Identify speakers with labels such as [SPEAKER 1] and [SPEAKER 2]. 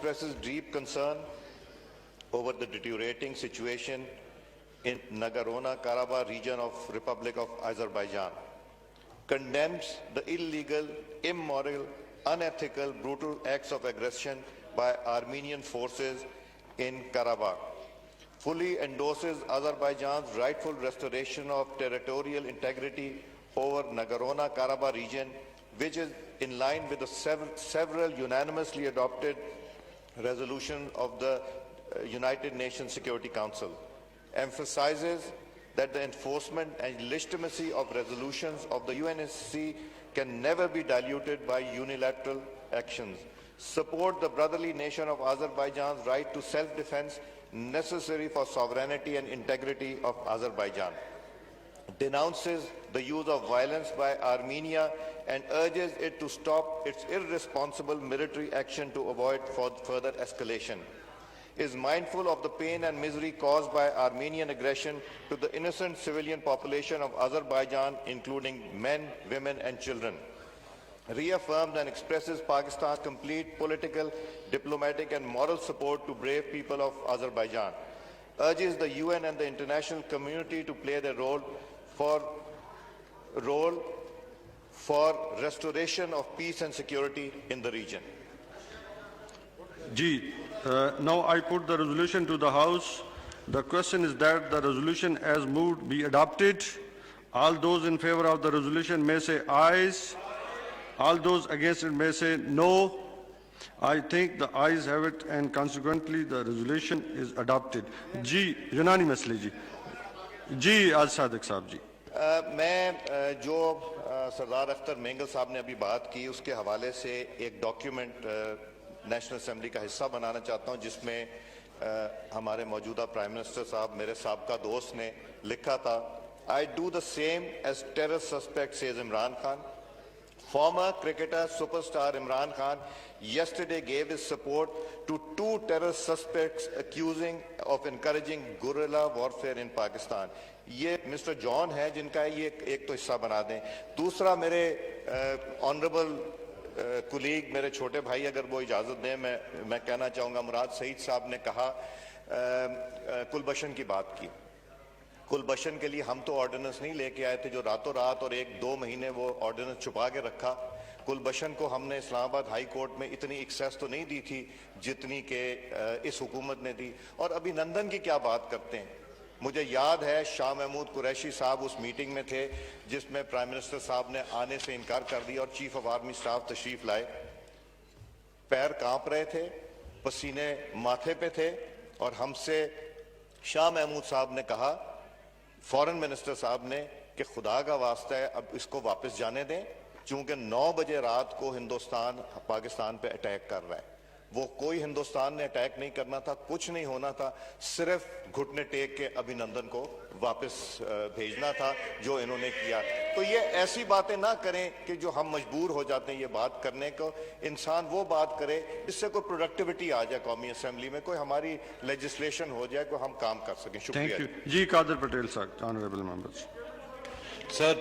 [SPEAKER 1] expresses deep concern over the deteriorating situation in Nagorno-Karabakh region of Republic of Azerbaijan, condemns the illegal, immoral, unethical, brutal acts of aggression by Armenian forces in Karabakh, fully endorses Azerbaijan's rightful restoration of territorial integrity over Nagorno-Karabakh region, which is in line with the several unanimously adopted resolutions of the United Nations Security Council, emphasizes that the enforcement and legitimacy of resolutions of the UNSC can never be diluted by unilateral actions, support the brotherly nation of Azerbaijan's right to self-defense necessary for sovereignty and integrity of Azerbaijan, denounces the use of violence by Armenia and urges it to stop its irresponsible military action to avoid further escalation, is mindful of the pain and misery caused by Armenian aggression to the innocent civilian population of Azerbaijan, including men, women and children, reaffirms and expresses Pakistan's complete political, diplomatic and moral support to brave people of Azerbaijan, urges the UN and the international community to play their role for restoration of peace and security in the region.
[SPEAKER 2] Now I put the resolution to the House. The question is that the resolution as moved be adopted. All those in favor of the resolution may say ayes. All those against it may say no. I think the ayes have it and consequently the resolution is adopted. Unanimously. Al Sadiq Saab ji.
[SPEAKER 1] मैं जो सरदार अख्तर मेंगल साहब ने अभी बात की उसके हवाले से एक डॉक्यूमेंट नेशनल असेंबली का हिस्सा बनाना चाहता हूं जिसमें हमारे मौजूदा प्राइम मिनिस्टर साहब मेरे साबका दोस्त ने लिखा था, I do the same as terror suspect says Imran Khan. Former cricketer superstar Imran Khan yesterday gave his support to two terror suspects accusing of encouraging guerrilla warfare in Pakistan. ये मिस्टर जॉन है जिनका ये एक तो हिस्सा बना दें. दूसरा मेरे ऑनरेबल कुलीग मेरे छोटे भाई अगर वो इजाज़त दें मैं कहना चाहूँगा मुराद सईद साहब ने कहा कुलभूषण की बात की. कुलभूषण के लिए हम तो ऑर्डिनेंस नहीं लेके आए थे जो रातों रात और 1-2 महीने वो ऑर्डिनेंस छुपा के रखा. कुलभूषण को हमने इस्लामाबाद हाई कोर्ट में इतनी एक्सेस तो नहीं दी थी जितनी के इस हुकूमत ने दी. और अभिनंदन की क्या बात करते हैं. मुझे याद है शाह महमूद कुरैशी साहब उस मीटिंग में थे जिसमें प्राइम मिनिस्टर साहब ने आने से इनकार कर दिया और चीफ ऑफ आर्मी स्टाफ तशरीफ लाए. पैर कांप रहे थे, पसीने माथे पे थे और हमसे शाह महमूद साहब ने कहा, फॉरेन मिनिस्टर साहब ने, कि खुदा का वास्ता है अब इसको वापस जाने दें क्योंकि 9 बजे रात को हिंदुस्तान पाकिस्तान पे अटैक कर रहा है. वो कोई हिंदुस्तान ने अटैक नहीं करना था, कुछ नहीं होना था, सिर्फ घुटने टेक के अभिनंदन को वापस भेजना था जो इन्होंने किया. तो ये ऐसी बातें ना करें कि जो हम मजबूर हो जाते हैं ये बात करने को. इंसान वो बात करे जिससे कोई प्रोडक्टिविटी आ जाए कौमी असेंबली में, कोई हमारी लेजिस्लेशन हो जाए, कोई हम काम कर सकें. शुक्रिया.
[SPEAKER 2] Thank you. Kadir Patel sir, honorable members.
[SPEAKER 1] Sir